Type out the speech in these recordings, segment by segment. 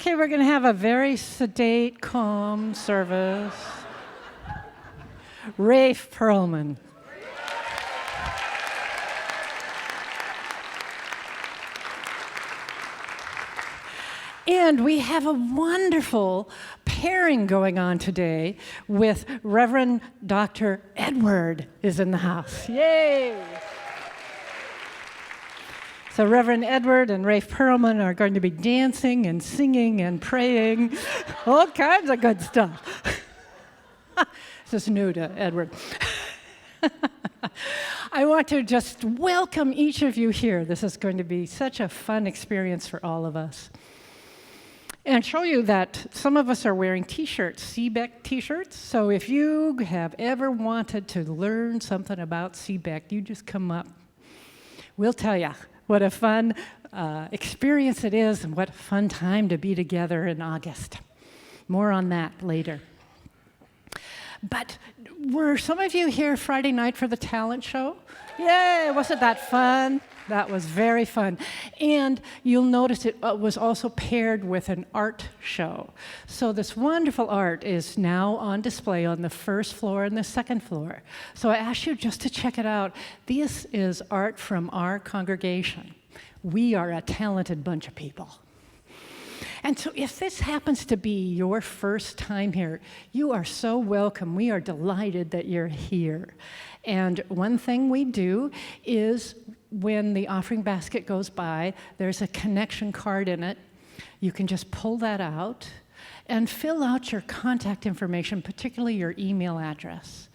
Okay, we're going to have a very sedate, calm service. Rafe Perlman. And we have a wonderful pairing going on today with Reverend Dr. Edward is in the house. Yay! So Reverend Edward and Rafe Perlman are going to be dancing and singing and praying, all kinds of good stuff. This is new to Edward. I want to just welcome each of you here. This is going to be such a fun experience for all of us. And show you that some of us are wearing t-shirts, CBEC t-shirts. So if you have ever wanted to learn something about CBEC, you just come up. We'll tell you what a fun experience it is and what a fun time to be together in August. More on that later. But were some of you here Friday night for the talent show? Yay, wasn't that fun? That was very fun. And you'll notice it was also paired with an art show. So this wonderful art is now on display on the first floor and the second floor. So I ask you just to check it out. This is art from our congregation. We are a talented bunch of people. And so if this happens to be your first time here, you are so welcome. We are delighted that you're here. And one thing we do is when the offering basket goes by, there's a connection card in it. You can just pull that out and fill out your contact information, particularly your email address.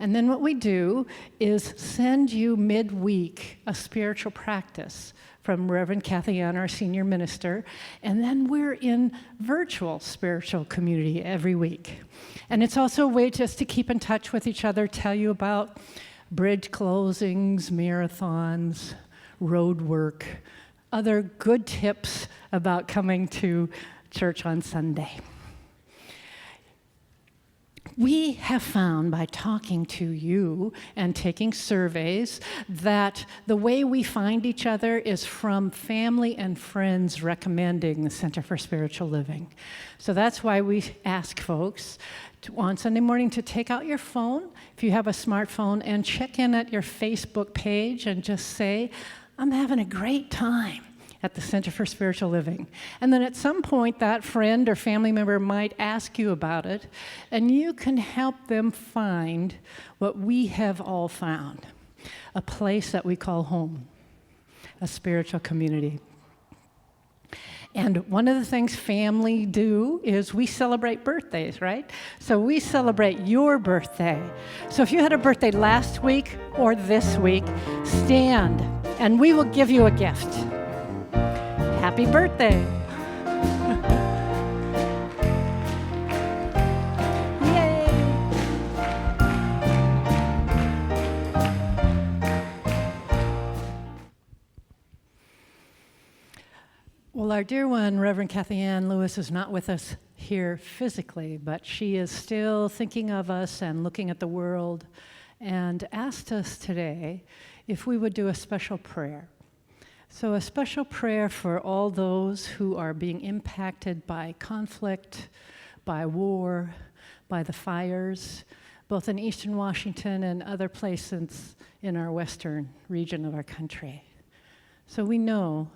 And then what we do is send you midweek a spiritual practice from Reverend Kathy Ann, our senior minister, and then we're in virtual spiritual community every week. And it's also a way just to keep in touch with each other, tell you about bridge closings, marathons, road work, other good tips about coming to church on Sunday. We have found by talking to you and taking surveys that the way we find each other is from family and friends recommending the Center for Spiritual Living. So that's why we ask folks on Sunday morning to take out your phone, if you have a smartphone, and check in at your Facebook page and just say, I'm having a great time at the Center for Spiritual Living. And then at some point, that friend or family member might ask you about it, and you can help them find what we have all found, a place that we call home, a spiritual community. And one of the things family do is we celebrate birthdays, right? So we celebrate your birthday. So if you had a birthday last week or this week, stand, and we will give you a gift. Happy birthday. Yay. Well, our dear one, Reverend Kathy Ann Lewis, is not with us here physically, but she is still thinking of us and looking at the world, and asked us today if we would do a special prayer. So a special prayer for all those who are being impacted by conflict, by war, by the fires, both in eastern Washington and other places in our western region of our country. So we know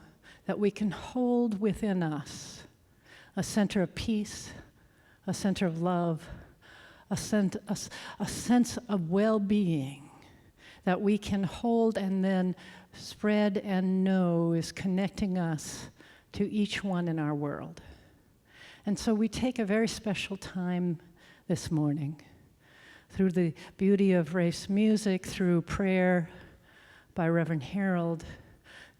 that we can hold within us a center of peace, a center of love, a sense of well-being that we can hold and then spread and know is connecting us to each one in our world. And so we take a very special time this morning through the beauty of Rafe's music, through prayer by Reverend Harold,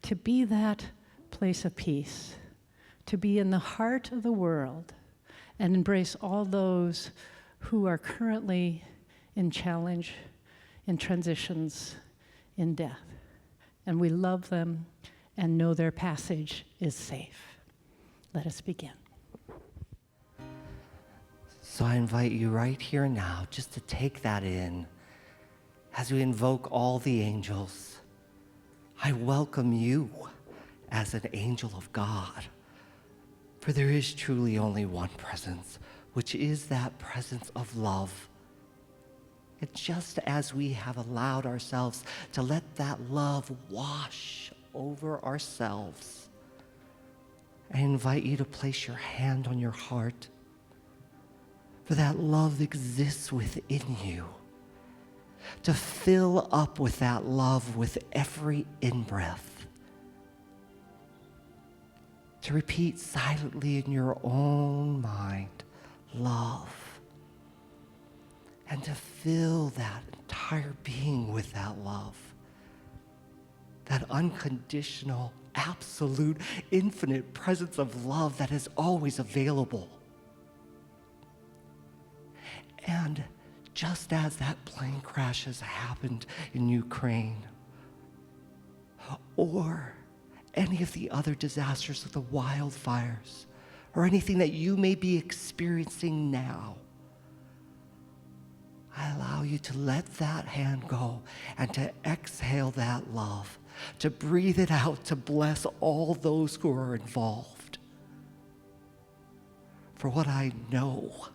to be that place of peace, to be in the heart of the world and embrace all those who are currently in challenge, in transitions, in death. And we love them and know their passage is safe. Let us begin. So I invite you right here now just to take that in as we invoke all the angels. I welcome you as an angel of God. For there is truly only one presence, which is that presence of love. And just as we have allowed ourselves to let that love wash over ourselves, I invite you to place your hand on your heart, for that love exists within you, to fill up with that love with every in-breath, to repeat silently in your own mind, love, and to fill that entire being with that love, that unconditional, absolute, infinite presence of love that is always available. And just as that plane crash has happened in Ukraine, or any of the other disasters of the wildfires, or anything that you may be experiencing now, I allow you to let that hand go and to exhale that love, to breathe it out, to bless all those who are involved. For what I know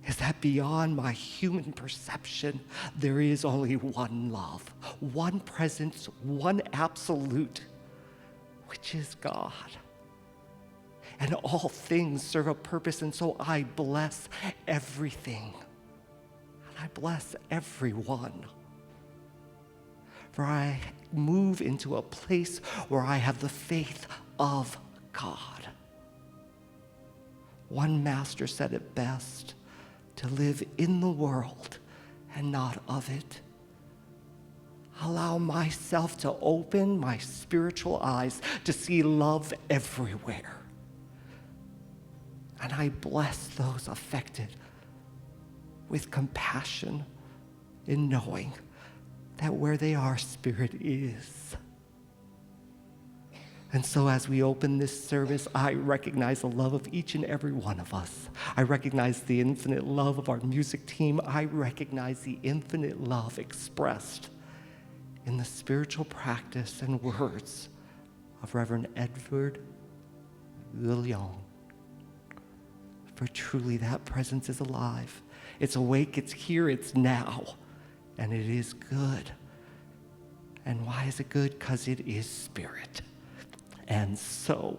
is that beyond my human perception, there is only one love, one presence, one absolute, which is God. And all things serve a purpose, and so I bless everything. And I bless everyone. For I move into a place where I have the faith of God. One master said it best, to live in the world and not of it. Allow myself to open my spiritual eyes to see love everywhere. And I bless those affected with compassion in knowing that where they are, Spirit is. And so as we open this service, I recognize the love of each and every one of us. I recognize the infinite love of our music team. I recognize the infinite love expressed in the spiritual practice and words of Reverend Edward Viljoen. For truly that presence is alive. It's awake, it's here, it's now, and it is good. And why is it good? Because it is Spirit. And so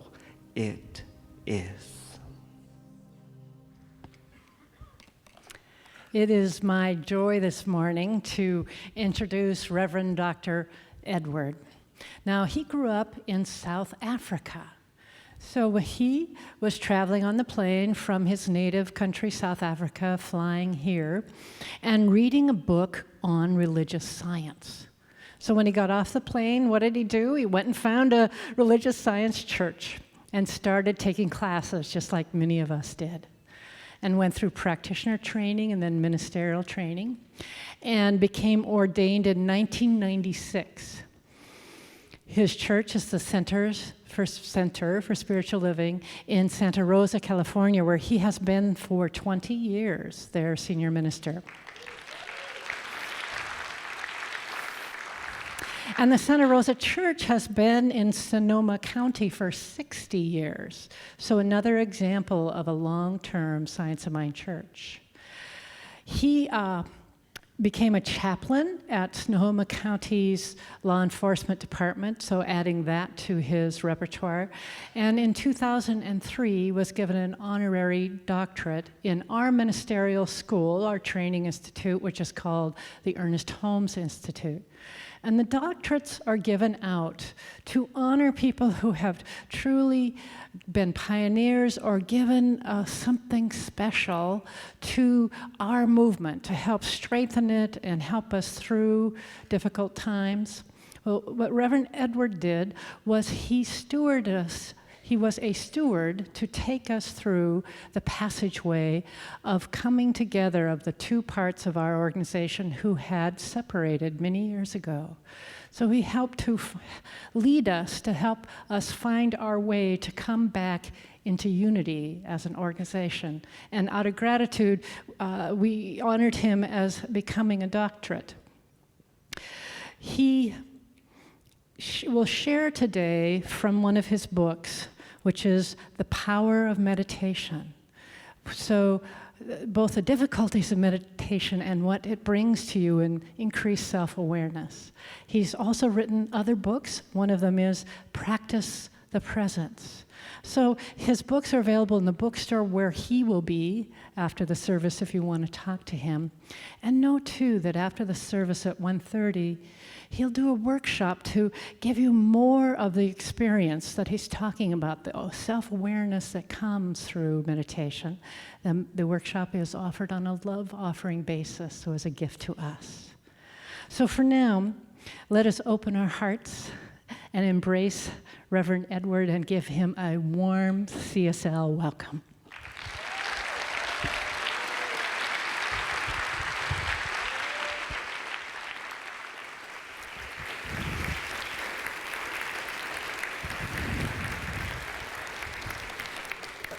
it is. It is my joy this morning to introduce Reverend Dr. Edward. Now, he grew up in South Africa. So he was traveling on the plane from his native country, South Africa, flying here, and reading a book on religious science. So when he got off the plane, what did he do? He went and found a religious science church and started taking classes, just like many of us did, and went through practitioner training and then ministerial training, and became ordained in 1996. His church is the Center for Spiritual Living in Santa Rosa, California, where he has been for 20 years, their senior minister. And the Santa Rosa Church has been in Sonoma County for 60 years. So another example of a long-term Science of Mind church. He became a chaplain at Sonoma County's law enforcement department, so adding that to his repertoire. And in 2003 was given an honorary doctorate in our ministerial school, our training institute, which is called the Ernest Holmes Institute. And the doctorates are given out to honor people who have truly been pioneers or given something special to our movement to help strengthen it and help us through difficult times. Well, what Reverend Edward did was he was a steward to take us through the passageway of coming together of the two parts of our organization who had separated many years ago. So he helped to lead us, to help us find our way to come back into unity as an organization. And out of gratitude, we honored him as becoming a doctorate. He will share today from one of his books, which is the power of meditation. So both the difficulties of meditation and what it brings to you in increased self-awareness. He's also written other books. One of them is Practice the Presence. So his books are available in the bookstore where he will be after the service if you want to talk to him. And know, too, that after the service at 1:30, he'll do a workshop to give you more of the experience that he's talking about, the self-awareness that comes through meditation. The workshop is offered on a love offering basis, so as a gift to us. So for now, let us open our hearts and embrace Reverend Edward and give him a warm CSL welcome.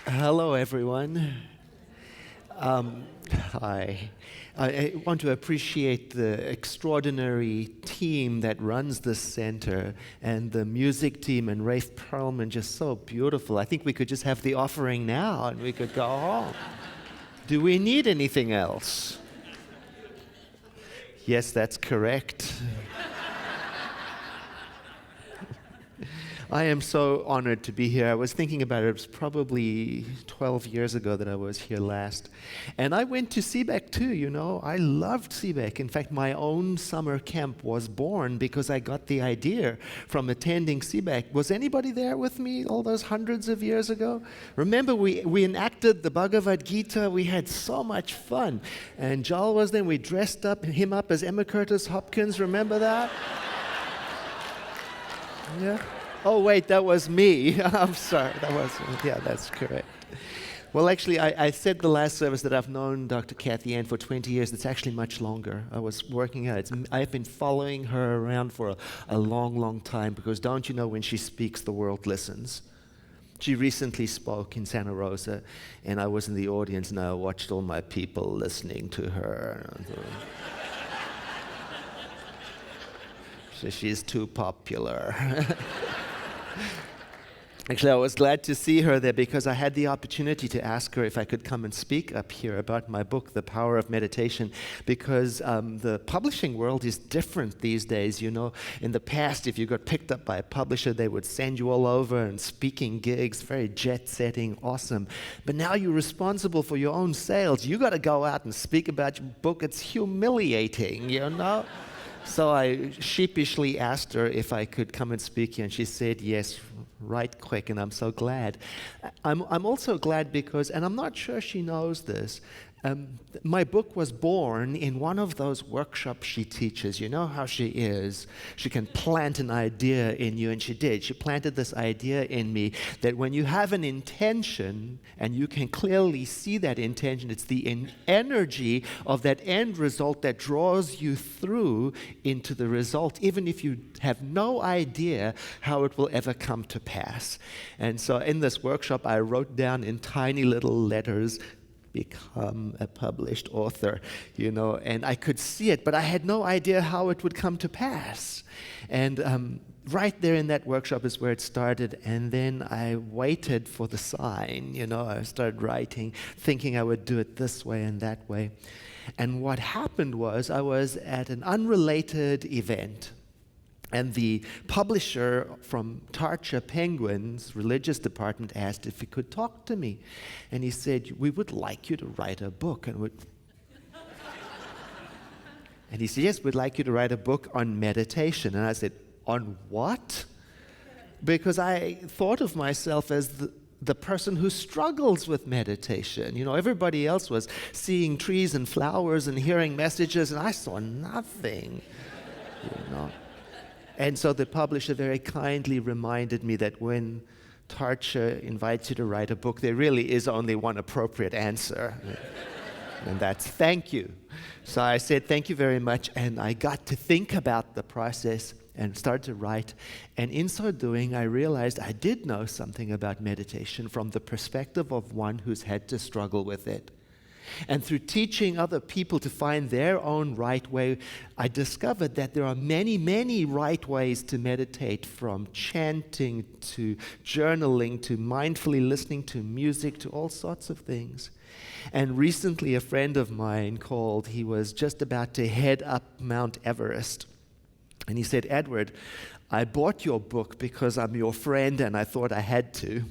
Hello, everyone. Hi. I want to appreciate the extraordinary team that runs this center and the music team and Rafe Perlman, just so beautiful. I think we could just have the offering now and we could go home. Do we need anything else? Yes, that's correct. I am so honored to be here. I was thinking about it. It was probably 12 years ago that I was here last. And I went to CBEC too, you know. I loved CBEC. In fact, my own summer camp was born because I got the idea from attending CBEC. Was anybody there with me all those hundreds of years ago? Remember, we enacted the Bhagavad Gita. We had so much fun. And Joel was there. We dressed him up as Emma Curtis Hopkins. Remember that? Yeah. Oh, wait, that was me. I'm sorry. That's correct. Well, actually, I said the last service that I've known Dr. Kathy Ann for 20 years. It's actually much longer. I was working out. I've been following her around for a long, long time because don't you know when she speaks, the world listens. She recently spoke in Santa Rosa, and I was in the audience, and I watched all my people listening to her. So she's too popular. Actually, I was glad to see her there because I had the opportunity to ask her if I could come and speak up here about my book, The Power of Meditation, because the publishing world is different these days. You know, in the past, if you got picked up by a publisher, they would send you all over and speaking gigs, very jet-setting, awesome. But now you're responsible for your own sales. You got to go out and speak about your book. It's humiliating, you know? So I sheepishly asked her if I could come and speak here, and she said yes, right quick, and I'm so glad. I'm also glad because, and I'm not sure she knows this, my book was born in one of those workshops she teaches. You know how she is. She can plant an idea in you, and she did. She planted this idea in me that when you have an intention, and you can clearly see that intention, it's the energy of that end result that draws you through into the result, even if you have no idea how it will ever come to pass. And so in this workshop, I wrote down in tiny little letters, become a published author, you know, and I could see it, but I had no idea how it would come to pass. And right there in that workshop is where it started, and then I waited for the sign, you know. I started writing, thinking I would do it this way and that way. And what happened was I was at an unrelated event, and the publisher from Tarcha Penguin's religious department asked if he could talk to me. And he said, "We would like you to write a book." And he said, "Yes, we'd like you to write a book on meditation." And I said, "On what?" Because I thought of myself as the person who struggles with meditation. You know, everybody else was seeing trees and flowers and hearing messages, and I saw nothing, you know. And so the publisher very kindly reminded me that when Tarcha invites you to write a book, there really is only one appropriate answer, and that's thank you. So I said thank you very much, and I got to think about the process and started to write. And in so doing, I realized I did know something about meditation from the perspective of one who's had to struggle with it. And through teaching other people to find their own right way, I discovered that there are many, many right ways to meditate, from chanting to journaling to mindfully listening to music to all sorts of things. And recently a friend of mine called. He was just about to head up Mount Everest. And he said, "Edward, I bought your book because I'm your friend and I thought I had to."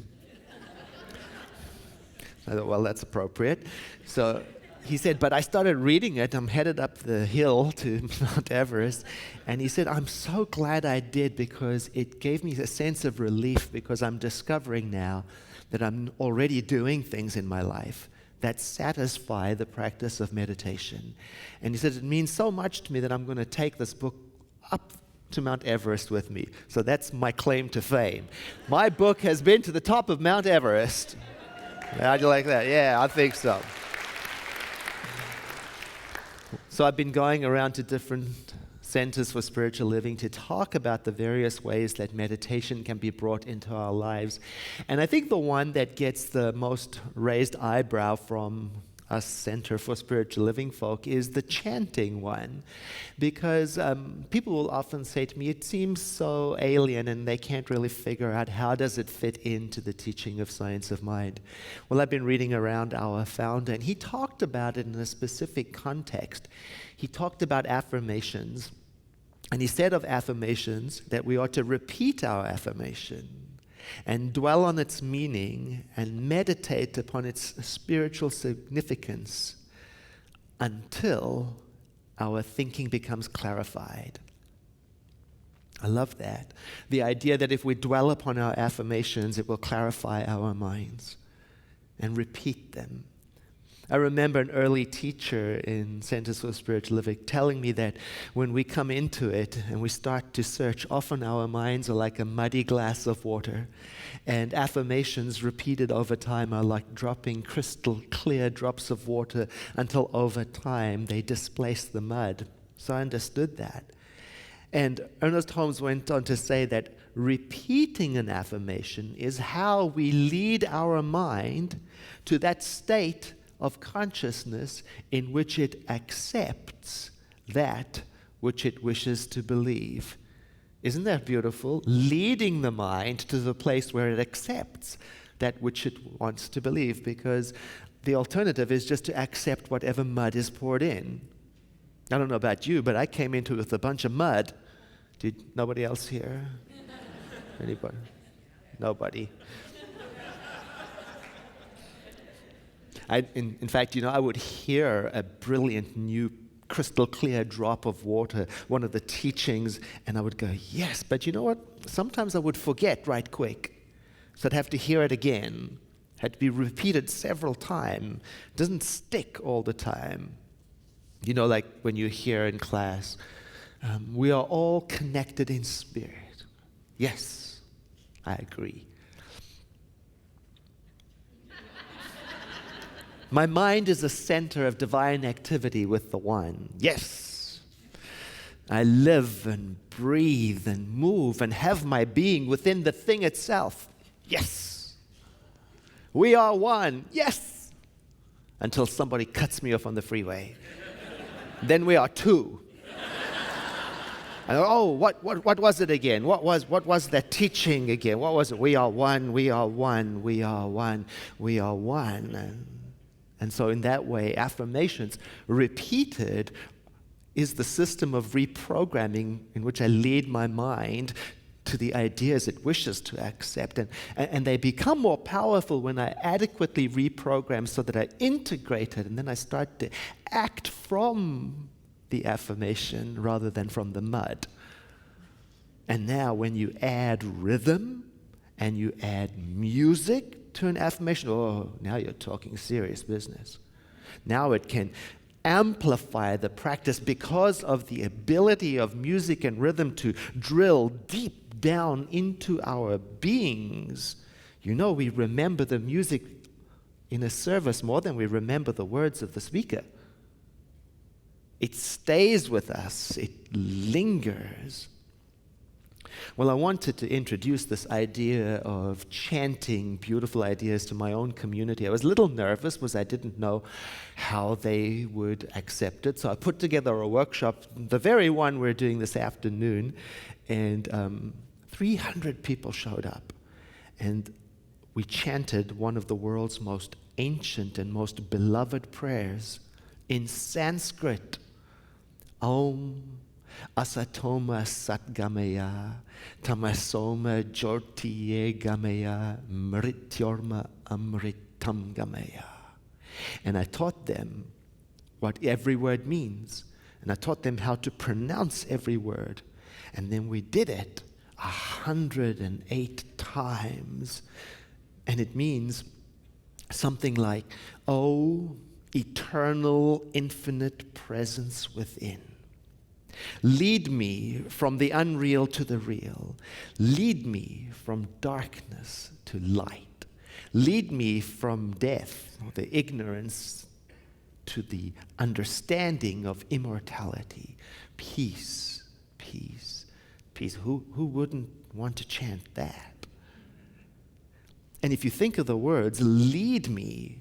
I thought, well, that's appropriate. So he said, "But I started reading it. I'm headed up the hill to Mount Everest." And he said, "I'm so glad I did, because it gave me a sense of relief, because I'm discovering now that I'm already doing things in my life that satisfy the practice of meditation." And he said, "It means so much to me that I'm going to take this book up to Mount Everest with me." So that's my claim to fame. My book has been to the top of Mount Everest. How'd you like that? Yeah, I think so. So I've been going around to different centers for spiritual living to talk about the various ways that meditation can be brought into our lives. And I think the one that gets the most raised eyebrow from us Center for Spiritual Living folk is the chanting one, because people will often say to me, it seems so alien and they can't really figure out how does it fit into the teaching of Science of Mind. Well, I've been reading around our founder, and he talked about it in a specific context. He talked about affirmations, and he said of affirmations that we ought to repeat our affirmation and dwell on its meaning and meditate upon its spiritual significance until our thinking becomes clarified. I love that. The idea that if we dwell upon our affirmations, it will clarify our minds, and repeat them. I remember an early teacher in Centers for Spiritual Living telling me that when we come into it and we start to search, often our minds are like a muddy glass of water, and affirmations repeated over time are like dropping crystal clear drops of water until over time they displace the mud. So I understood that. And Ernest Holmes went on to say that repeating an affirmation is how we lead our mind to that state of consciousness in which it accepts that which it wishes to believe. Isn't that beautiful? Leading the mind to the place where it accepts that which it wants to believe, because the alternative is just to accept whatever mud is poured in. I don't know about you, but I came into it with a bunch of mud. Did nobody else here? Anybody? Nobody. In fact, I would hear a brilliant new crystal clear drop of water, one of the teachings, and I would go, yes, but you know what? Sometimes I would forget right quick. So I'd have to hear it again. Had to be repeated several times. It doesn't stick all the time. Like when you hear in class, we are all connected in spirit. Yes, I agree. My mind is a center of divine activity with the One. Yes. I live and breathe and move and have my being within the thing itself. Yes. We are one. Yes. Until somebody cuts me off on the freeway. Then we are two. And what was it again? What was that teaching again? What was it? We are one, we are one, we are one, we are one. And so in that way, affirmations repeated is the system of reprogramming in which I lead my mind to the ideas it wishes to accept. And they become more powerful when I adequately reprogram so that I integrate it, and then I start to act from the affirmation rather than from the mud. And now when you add rhythm and you add music to an affirmation, now you're talking serious business. Now it can amplify the practice because of the ability of music and rhythm to drill deep down into our beings. We remember the music in a service more than we remember the words of the speaker. It stays with us. It lingers. Well, I wanted to introduce this idea of chanting beautiful ideas to my own community. I was a little nervous because I didn't know how they would accept it. So I put together a workshop, the very one we're doing this afternoon, and 300 people showed up. And we chanted one of the world's most ancient and most beloved prayers in Sanskrit. Om Asatoma Satgamaya, Tamasoma Jyotiye Gamaya, Mrityorma Amritam Gamaya. And I taught them what every word means. And I taught them how to pronounce every word. And then we did it 108 times. And it means something like, "Oh, eternal, infinite presence within. Lead me from the unreal to the real. Lead me from darkness to light. Lead me from death, or the ignorance, to the understanding of immortality. Peace, peace, peace." Who wouldn't want to chant that? And if you think of the words, lead me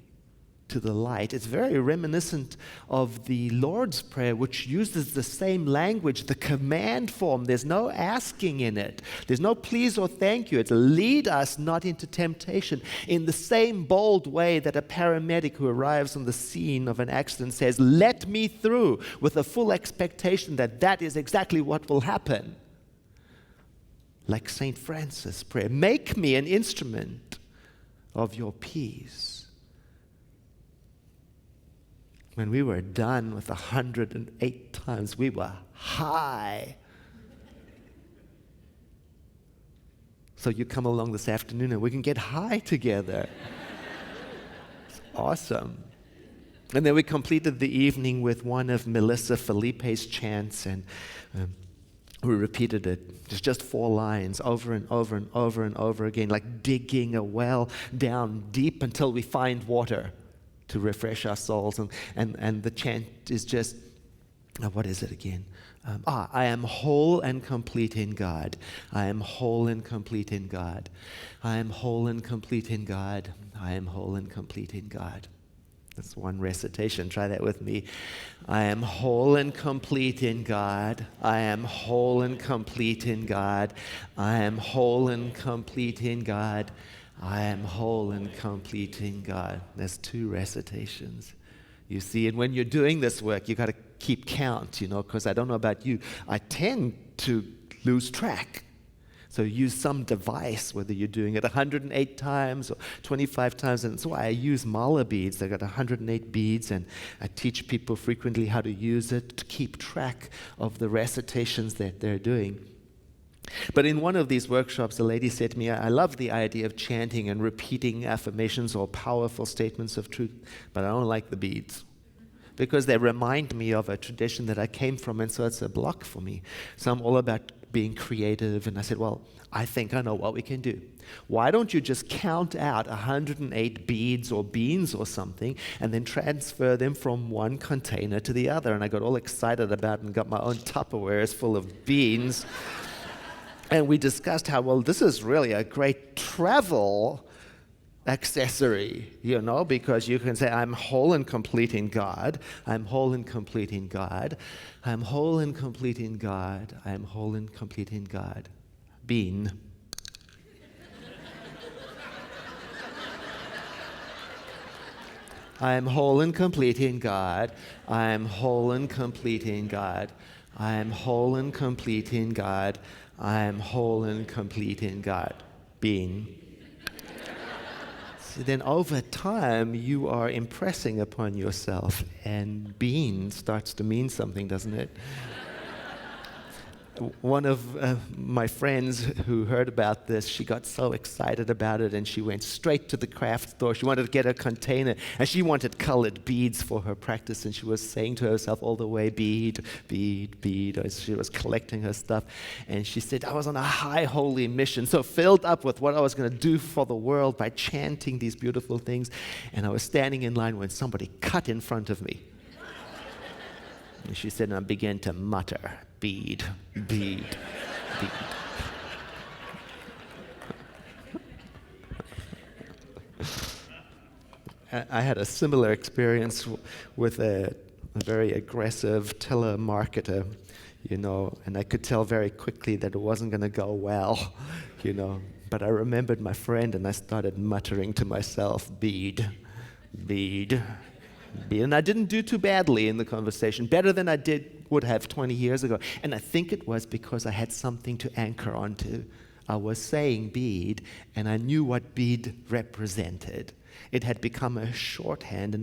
to the light, it's very reminiscent of the Lord's Prayer, which uses the same language, the command form. There's no asking in it. There's no please or thank you. It's lead us not into temptation, in the same bold way that a paramedic who arrives on the scene of an accident says, "Let me through," with a full expectation that that is exactly what will happen. Like St. Francis' prayer, "Make me an instrument of your peace." When we were done with 108 times, we were high. So you come along this afternoon and we can get high together. It's awesome. And then we completed the evening with one of Melissa Felipe's chants, and we repeated it, just 4 lines, over and over and over and over again, like digging a well down deep until we find water to refresh our souls. And the chant is just, what is it again? I am whole and complete in God. I am whole and complete in God. I am whole and complete in God. I am whole and complete in God. That's one recitation. Try that with me. I am whole and complete in God. I am whole and complete in God. I am whole and complete in God. I am whole and complete in God. There's 2 recitations. You see, and when you're doing this work, you got to keep count, because I don't know about you. I tend to lose track. So use some device, whether you're doing it 108 times or 25 times. And that's why I use mala beads. They've got 108 beads, and I teach people frequently how to use it to keep track of the recitations that they're doing. But in one of these workshops, a lady said to me, "I love the idea of chanting and repeating affirmations or powerful statements of truth, but I don't like the beads because they remind me of a tradition that I came from, and so it's a block for me. So I'm all about being creative." And I said, "Well, I think I know what we can do. Why don't you just count out 108 beads or beans or something and then transfer them from one container to the other?" And I got all excited about it and got my own Tupperwares full of beans. And we discussed how, well, this is really a great travel accessory, because you can say, "I'm whole and complete in God. I'm whole and complete in God. I'm whole and complete in God. I'm whole and complete in God." Bean. I am whole and complete in God. I am whole and complete in God. I am whole and complete in God. I am whole and complete in God. Being. So then over time, you are impressing upon yourself, and being starts to mean something, doesn't it? One of my friends who heard about this, she got so excited about it, and she went straight to the craft store. She wanted to get a container, and she wanted colored beads for her practice, and she was saying to herself all the way, "Bead, bead, bead," as she was collecting her stuff. And she said, "I was on a high holy mission, so filled up with what I was going to do for the world by chanting these beautiful things. And I was standing in line when somebody cut in front of me." And she said, and I began to mutter, "Bead, bead, bead." I had a similar experience with a very aggressive telemarketer, and I could tell very quickly that it wasn't going to go well, But I remembered my friend, and I started muttering to myself, bead, bead, bead. And I didn't do too badly in the conversation, better than would have 20 years ago. And I think it was because I had something to anchor onto. I was saying bead, and I knew what bead represented. It had become a shorthand,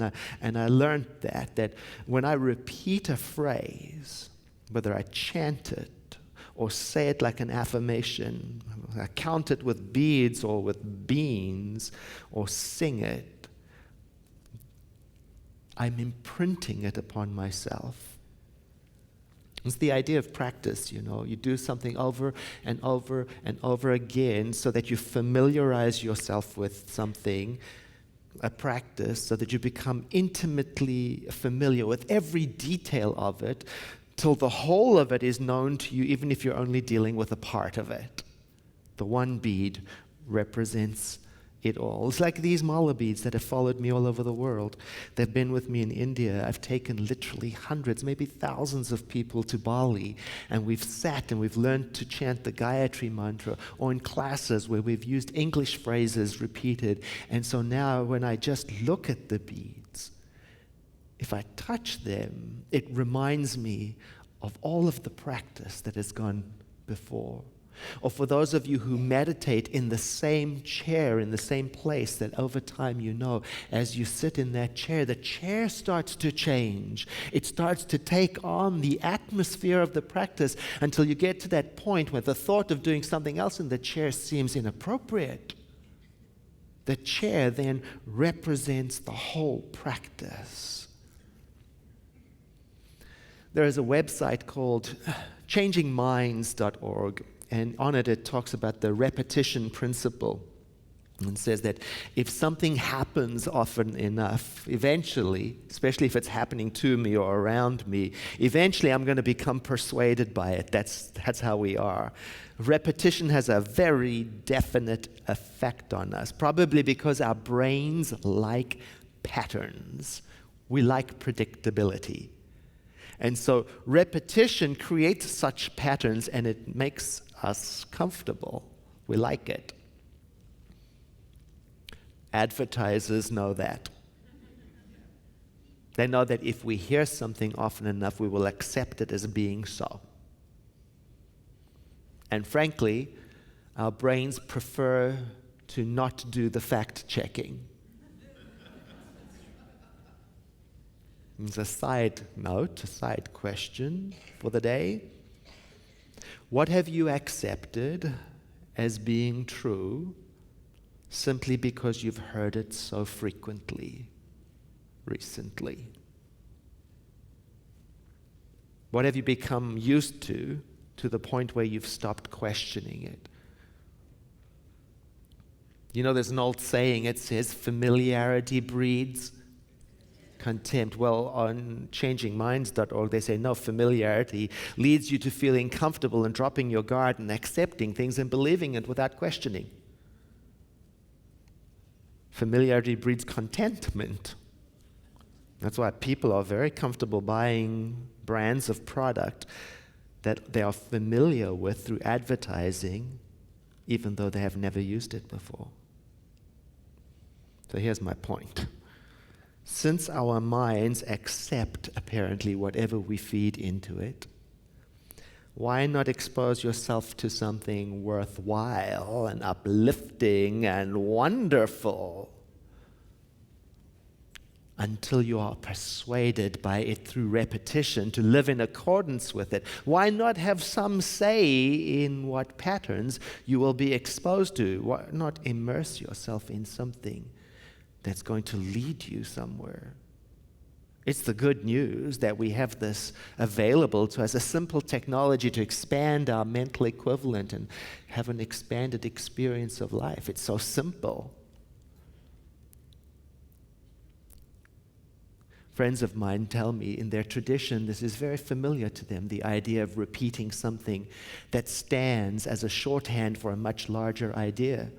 and I learned that when I repeat a phrase, whether I chant it or say it like an affirmation, I count it with beads or with beans, or sing it, I'm imprinting it upon myself. It's the idea of practice, You do something over and over and over again so that you familiarize yourself with something, a practice, so that you become intimately familiar with every detail of it, till the whole of it is known to you, even if you're only dealing with a part of it. The one bead represents it all. It's like these mala beads that have followed me all over the world. They've been with me in India. I've taken literally hundreds, maybe thousands of people to Bali, and we've sat and we've learned to chant the Gayatri mantra, or in classes where we've used English phrases repeated. And so now when I just look at the beads, if I touch them, it reminds me of all of the practice that has gone before. Or for those of you who meditate in the same chair, in the same place, that over time as you sit in that chair, the chair starts to change. It starts to take on the atmosphere of the practice until you get to that point where the thought of doing something else in the chair seems inappropriate. The chair then represents the whole practice. There is a website called changingminds.org. And on it talks about the repetition principle, and says that if something happens often enough, eventually, especially if it's happening to me or around me, eventually I'm going to become persuaded by it. That's how we are. Repetition has a very definite effect on us, probably because our brains like patterns. We like predictability. And so repetition creates such patterns, and it makes us comfortable. We like it. Advertisers know that. They know that if we hear something often enough, we will accept it as being so. And frankly, our brains prefer to not do the fact-checking. As a side note, a side question for the day. What have you accepted as being true simply because you've heard it so frequently recently? What have you become used to the point where you've stopped questioning it? There's an old saying, it says, familiarity breeds contempt. Well, on changingminds.org, they say, no, familiarity leads you to feeling comfortable and dropping your guard and accepting things and believing it without questioning. Familiarity breeds contentment. That's why people are very comfortable buying brands of product that they are familiar with through advertising, even though they have never used it before. So here's my point. Since our minds accept, apparently, whatever we feed into it, why not expose yourself to something worthwhile and uplifting and wonderful until you are persuaded by it through repetition to live in accordance with it? Why not have some say in what patterns you will be exposed to? Why not immerse yourself in something that's going to lead you somewhere? It's the good news that we have this available to us, a simple technology to expand our mental equivalent and have an expanded experience of life. It's so simple. Friends of mine tell me in their tradition, this is very familiar to them, the idea of repeating something that stands as a shorthand for a much larger idea.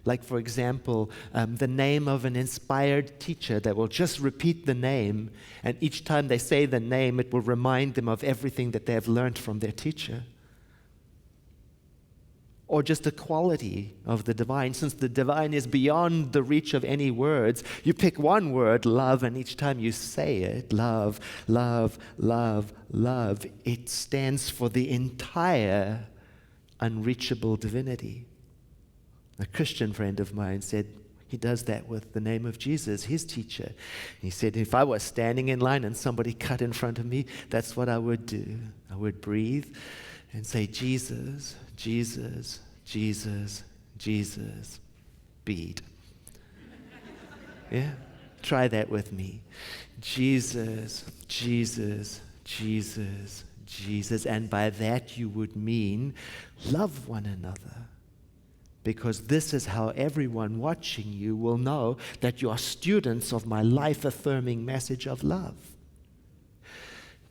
Like, for example, the name of an inspired teacher that will just repeat the name, and each time they say the name, it will remind them of everything that they have learned from their teacher. Or just the quality of the divine. Since the divine is beyond the reach of any words, you pick one word, love, and each time you say it, love, love, love, love, it stands for the entire unreachable divinity. A Christian friend of mine said he does that with the name of Jesus, his teacher. He said, if I was standing in line and somebody cut in front of me, that's what I would do. I would breathe and say, Jesus, Jesus, Jesus, Jesus, bead. Yeah? Try that with me. Jesus, Jesus, Jesus, Jesus. And by that you would mean love one another. Because this is how everyone watching you will know that you are students of my life-affirming message of love.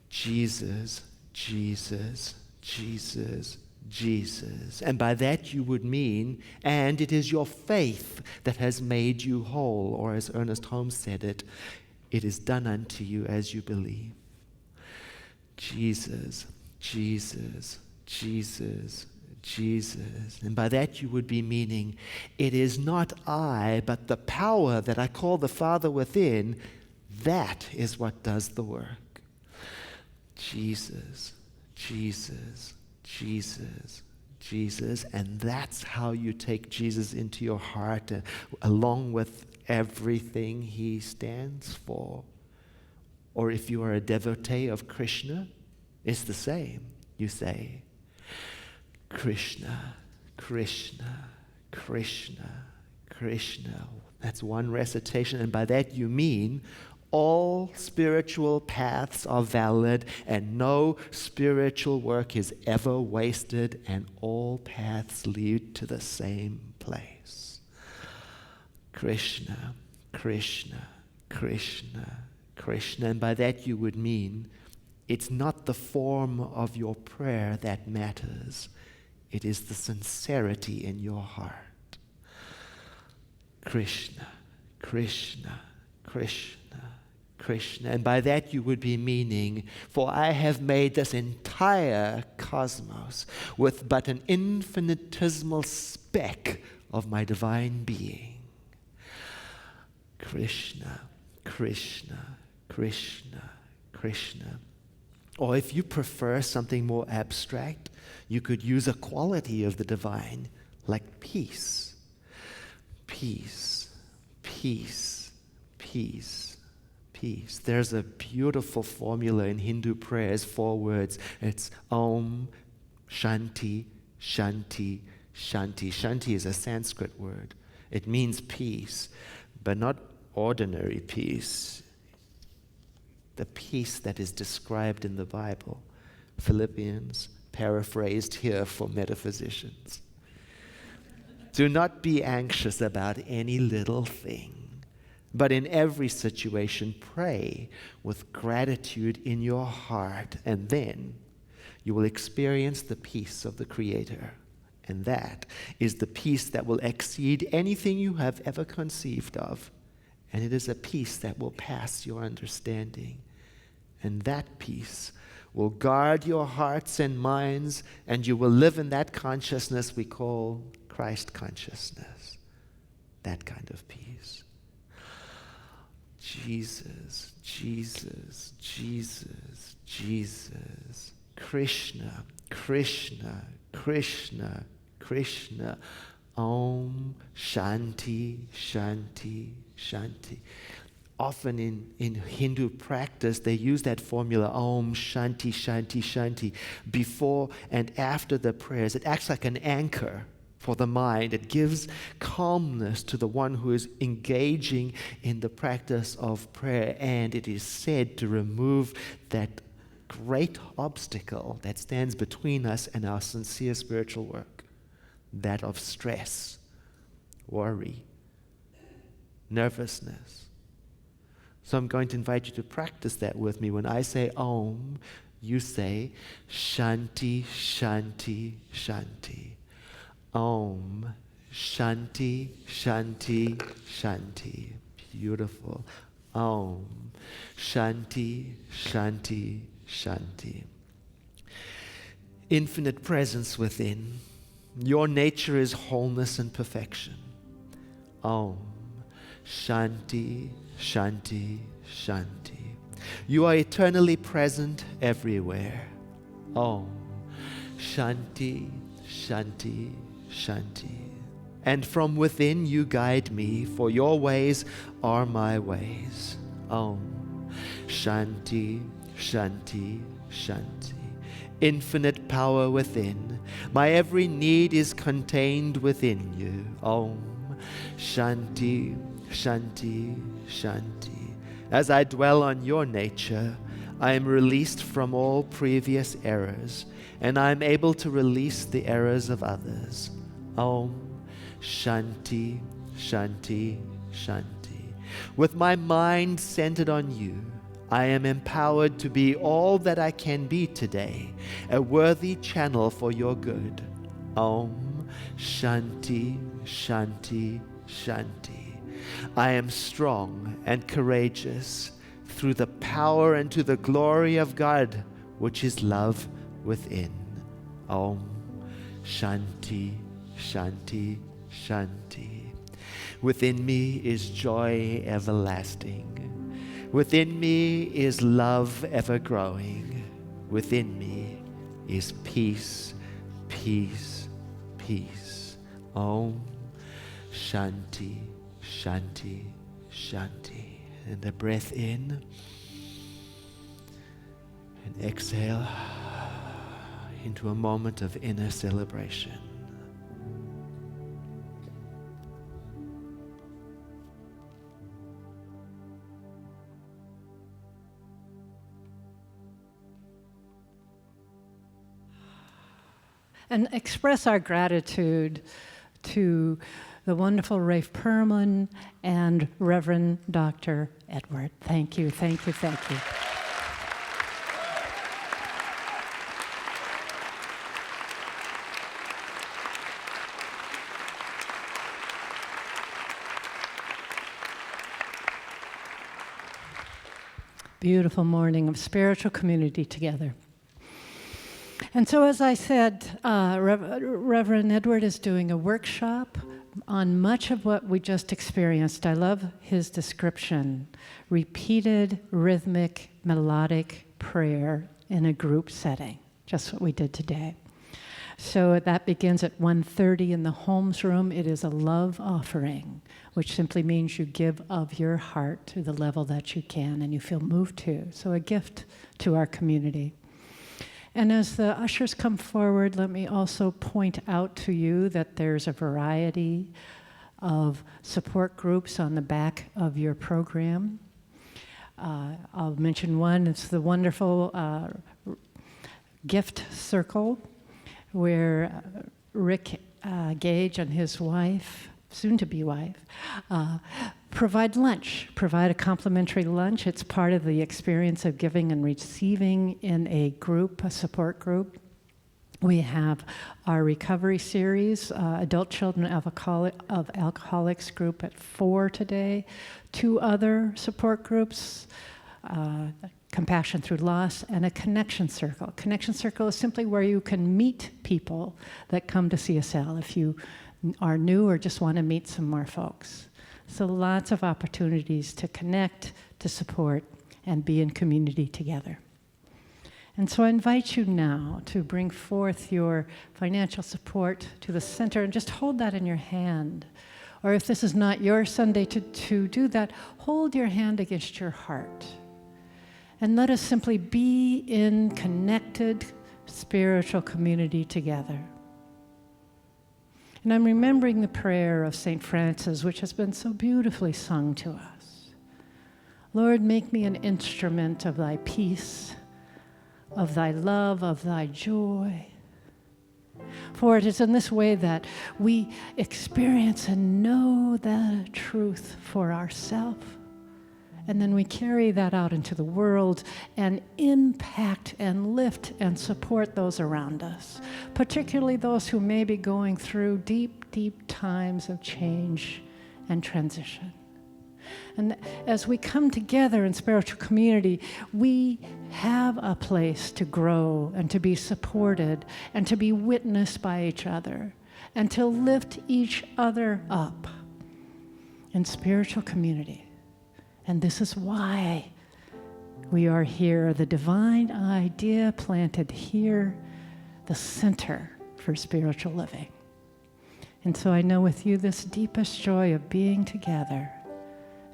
Jesus, Jesus, Jesus, Jesus. And by that you would mean, and it is your faith that has made you whole, or as Ernest Holmes said it, it is done unto you as you believe. Jesus, Jesus, Jesus, Jesus. And by that you would be meaning, it is not I, but the power that I call the Father within, that is what does the work. Jesus, Jesus, Jesus, Jesus. And that's how you take Jesus into your heart, along with everything he stands for. Or if you are a devotee of Krishna, it's the same. You say, Krishna, Krishna, Krishna, Krishna. That's one recitation, and by that you mean all spiritual paths are valid and no spiritual work is ever wasted, and all paths lead to the same place. Krishna, Krishna, Krishna, Krishna. And by that you would mean it's not the form of your prayer that matters. It is the sincerity in your heart. Krishna, Krishna, Krishna, Krishna. And by that you would be meaning, for I have made this entire cosmos with but an infinitesimal speck of my divine being. Krishna, Krishna, Krishna, Krishna. Or if you prefer something more abstract, you could use a quality of the divine, like peace. Peace, peace, peace, peace. There's a beautiful formula in Hindu prayers, 4 words. It's Om, Shanti, Shanti, Shanti. Shanti is a Sanskrit word. It means peace, but not ordinary peace. The peace that is described in the Bible. Philippians, paraphrased here for metaphysicians. Do not be anxious about any little thing, but in every situation pray with gratitude in your heart, and then you will experience the peace of the Creator. And that is the peace that will exceed anything you have ever conceived of. And it is a peace that will pass your understanding. And that peace will guard your hearts and minds, and you will live in that consciousness we call Christ consciousness. That kind of peace. Jesus, Jesus, Jesus, Jesus. Krishna, Krishna, Krishna, Krishna. Om, Shanti, Shanti, Shanti. Often in Hindu practice, they use that formula, Om, Shanti, Shanti, Shanti, before and after the prayers. It acts like an anchor for the mind. It gives calmness to the one who is engaging in the practice of prayer, and it is said to remove that great obstacle that stands between us and our sincere spiritual work, that of stress, worry, nervousness. So I'm going to invite you to practice that with me. When I say Om, you say Shanti, Shanti, Shanti. Om, Shanti, Shanti, Shanti. Beautiful. Om. Shanti, Shanti, Shanti. Infinite presence within. Your nature is wholeness and perfection. Om. Shanti, Shanti, Shanti. You are eternally present everywhere. Om. Shanti, Shanti, Shanti. And from within you guide me, for your ways are my ways. Om. Shanti, Shanti, Shanti. Infinite power within. My every need is contained within you. Om. Shanti, Shanti, Shanti. As I dwell on your nature, I am released from all previous errors, and I am able to release the errors of others. Om. Shanti, Shanti, Shanti. With my mind centered on you, I am empowered to be all that I can be today, a worthy channel for your good. Om. Shanti, Shanti, Shanti. I am strong and courageous through the power and to the glory of God, which is love within. Om. Shanti, Shanti, Shanti. Within me is joy everlasting. Within me is love ever growing. Within me is peace, peace, peace. Om. Shanti, Shanti, Shanti. And a breath in and exhale into a moment of inner celebration. And express our gratitude to the wonderful Rafe Perlman and Reverend Dr. Edward. Thank you, thank you, thank you. Beautiful morning of spiritual community together. And so, as I said, Reverend Edward is doing a workshop on much of what we just experienced. I love his description: repeated, rhythmic, melodic prayer in a group setting, just what we did today. So that begins at 1:30 in the Holmes room. It is a love offering, which simply means you give of your heart to the level that you can and you feel moved to. So a gift to our community. And as the ushers come forward, let me also point out to you that there's a variety of support groups on the back of your program. I'll mention one. It's the wonderful gift circle, where Rick Gage and his wife, soon-to-be wife, provide lunch, provide a complimentary lunch. It's part of the experience of giving and receiving in a group, a support group. We have our recovery series, Adult Children of Alcoholics group at 4 today. 2 other support groups, Compassion Through Loss, and a connection circle. Connection circle is simply where you can meet people that come to CSL if you are new or just want to meet some more folks. So lots of opportunities to connect, to support, and be in community together. And so I invite you now to bring forth your financial support to the center and just hold that in your hand. Or if this is not your Sunday to do that, hold your hand against your heart. And let us simply be in connected spiritual community together. And I'm remembering the prayer of St. Francis, which has been so beautifully sung to us. Lord, make me an instrument of thy peace, of thy love, of thy joy. For it is in this way that we experience and know the truth for ourselves And then we carry that out into the world and impact and lift and support those around us, particularly those who may be going through deep, deep times of change and transition. And as we come together in spiritual community, we have a place to grow and to be supported and to be witnessed by each other and to lift each other up in spiritual community. And this is why we are here, the divine idea planted here, the center for spiritual living. And so I know with you this deepest joy of being together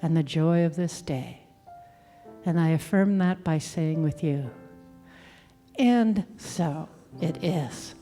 and the joy of this day. And I affirm that by saying with you, and so it is.